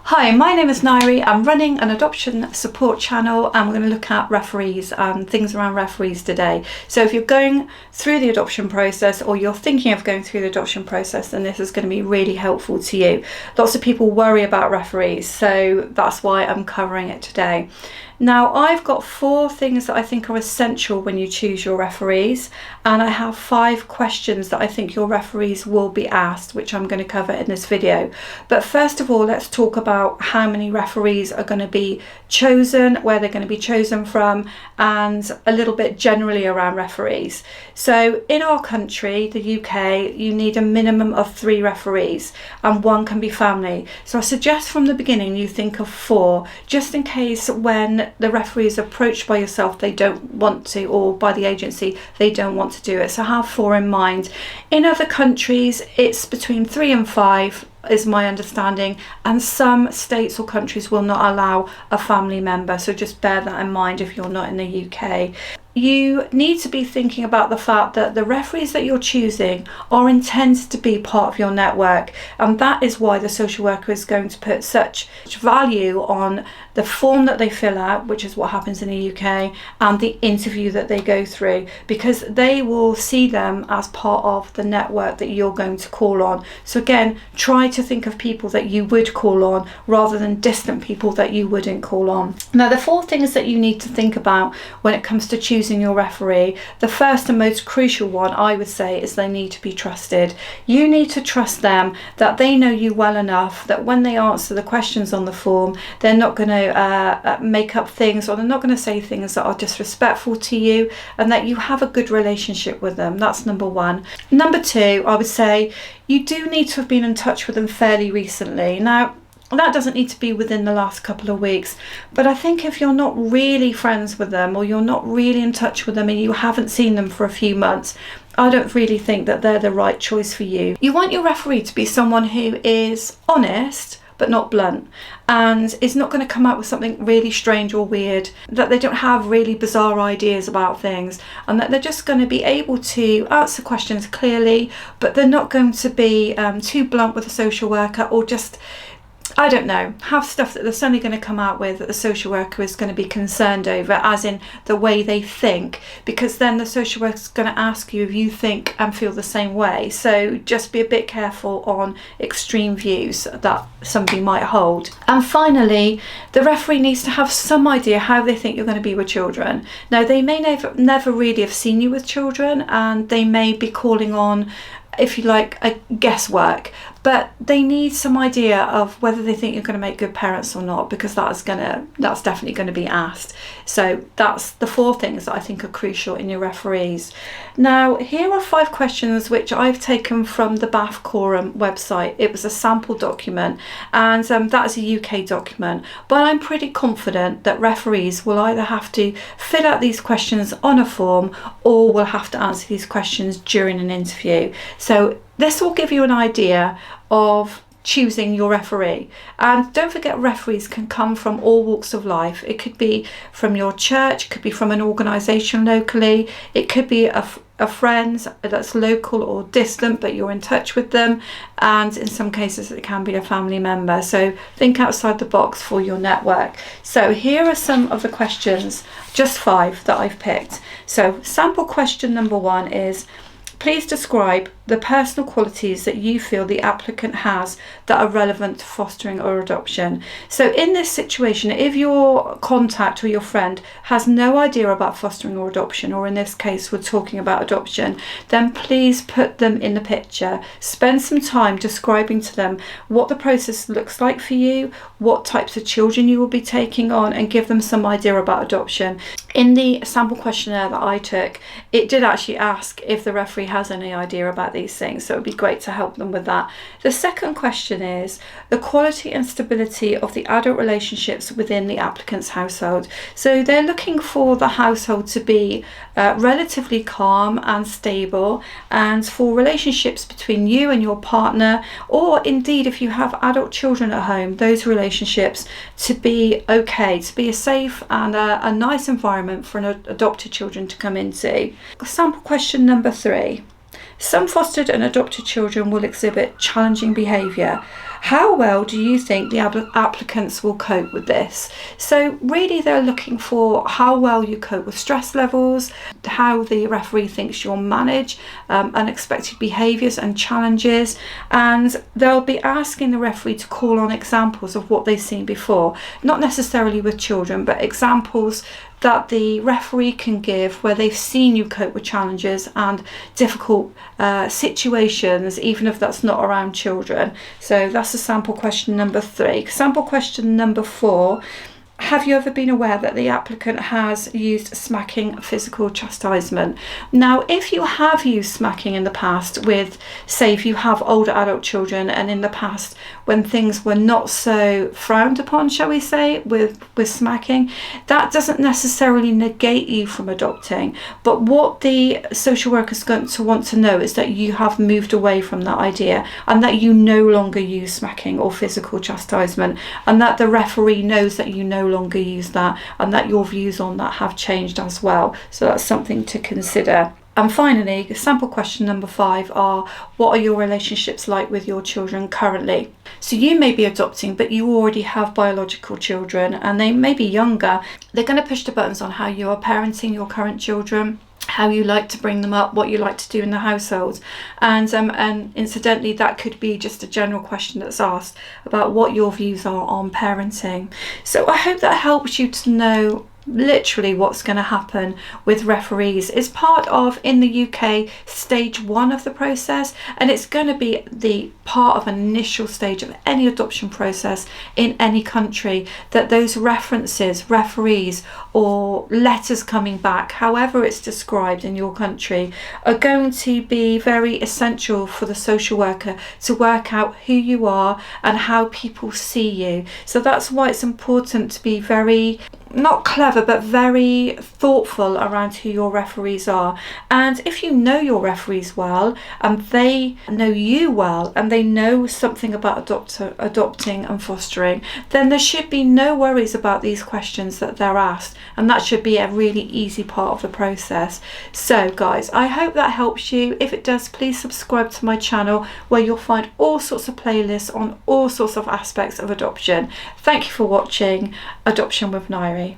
Hi, my name is Nyree. I'm running an adoption support channel and we're going to look at referees and things around referees today. So if you're going through the adoption process or you're thinking of going through the adoption process, then this is going to be really helpful to you. Lots of people worry about referees, so that's why I'm covering it today. Now, I've got 4 things that I think are essential when you choose your referees, and I have 5 questions that I think your referees will be asked, which I'm going to cover in this video. But first of all, let's talk about how many referees are going to be chosen, where they're going to be chosen from, and a little bit generally around referees. So in our country, the UK, you need a minimum of 3 referees, and 1 can be family. So I suggest from the beginning you think of 4, just in case when the referee is approached by yourself they don't want to, or by the agency they don't want to do it. So have 4 in mind. In other countries it's between 3 and 5 is my understanding, and some states or countries will not allow a family member, so just bear that in mind if you're not in the UK. You need to be thinking about the fact that the referees that you're choosing are intended to be part of your network, and that is why the social worker is going to put such value on the form that they fill out, which is what happens in the UK, and the interview that they go through, because they will see them as part of the network that you're going to call on. So again, try to think of people that you would call on rather than distant people that you wouldn't call on. Now, the 4 things that you need to think about when it comes to choosing your referee, the first and most crucial one I would say is they need to be trusted. You need to trust them, that they know you well enough that when they answer the questions on the form they're not going to make up things, or they're not going to say things that are disrespectful to you, and that you have a good relationship with them. That's number 1. Number 2, I would say you do need to have been in touch with them fairly recently. Now, that doesn't need to be within the last couple of weeks, but I think if you're not really friends with them, or you're not really in touch with them and you haven't seen them for a few months, I don't really think that they're the right choice for you. You want your referee to be someone who is honest but not blunt, and is not going to come up with something really strange or weird, that they don't have really bizarre ideas about things, and that they're just going to be able to answer questions clearly, but they're not going to be too blunt with a social worker, or just, I don't know, have stuff that they're suddenly going to come out with that the social worker is going to be concerned over, as in the way they think, because then the social worker is going to ask you if you think and feel the same way. So just be a bit careful on extreme views that somebody might hold. And finally, the referee needs to have some idea how they think you're going to be with children. Now, they may never really have seen you with children, and they may be calling on, if you like, a guesswork, but they need some idea of whether they think you're going to make good parents or not, because that's definitely going to be asked. So that's the 4 things that I think are crucial in your referees. Now, here are 5 questions which I've taken from the Bath Quorum website. It was a sample document, and that is a UK document, but I'm pretty confident that referees will either have to fill out these questions on a form, or will have to answer these questions during an interview. So this will give you an idea of choosing your referee. And don't forget, referees can come from all walks of life. It could be from your church, it could be from an organisation locally, it could be a friend that's local or distant but you're in touch with them, and in some cases it can be a family member. So think outside the box for your network. So here are some of the questions, just 5 that I've picked. So sample question number 1 is, please describe the personal qualities that you feel the applicant has that are relevant to fostering or adoption. So in this situation, if your contact or your friend has no idea about fostering or adoption, or in this case we're talking about adoption, then please put them in the picture. Spend some time describing to them what the process looks like for you, what types of children you will be taking on, and give them some idea about adoption. In the sample questionnaire that I took, it did actually ask if the referee has any idea about these things, so it would be great to help them with that. The second question is the quality and stability of the adult relationships within the applicant's household. So they're looking for the household to be relatively calm and stable, and for relationships between you and your partner, or indeed if you have adult children at home, those relationships to be okay, to be a safe and a nice environment for adopted children to come into. Sample question number 3. Some fostered and adopted children will exhibit challenging behaviour. How well do you think the applicants will cope with this? So really they're looking for how well you cope with stress levels, how the referee thinks you'll manage unexpected behaviours and challenges, and they'll be asking the referee to call on examples of what they've seen before, not necessarily with children, but examples that the referee can give where they've seen you cope with challenges and difficult situations, even if that's not around children. So that's a sample question number 3. Sample question number 4. Have you ever been aware that the applicant has used smacking, physical chastisement? Now, if you have used smacking in the past with, say, if you have older adult children, and in the past when things were not so frowned upon, shall we say, with smacking, that doesn't necessarily negate you from adopting. But what the social worker is going to want to know is that you have moved away from that idea, and that you no longer use smacking or physical chastisement, and that the referee knows that you no longer use that, and that your views on that have changed as well. So that's something to consider. And finally, sample question number 5 are, what are your relationships like with your children currently? So you may be adopting, but you already have biological children, and they may be younger. They're going to push the buttons on how you are parenting your current children, how you like to bring them up, what you like to do in the household, and incidentally that could be just a general question that's asked about what your views are on parenting. So I hope that helps you to know literally what's going to happen with referees. It's part of, in the UK, stage 1 of the process, and it's going to be the part of an initial stage of any adoption process in any country, that those references, referees, or letters coming back, however it's described in your country, are going to be very essential for the social worker to work out who you are and how people see you. So that's why it's important to be very, not clever, but very thoughtful around who your referees are. And if you know your referees well, and they know you well, and they know something about adopting and fostering, then there should be no worries about these questions that they're asked, and that should be a really easy part of the process. So guys, I hope that helps you. If it does, please subscribe to my channel, where you'll find all sorts of playlists on all sorts of aspects of adoption. Thank you for watching Adoption with Nyree.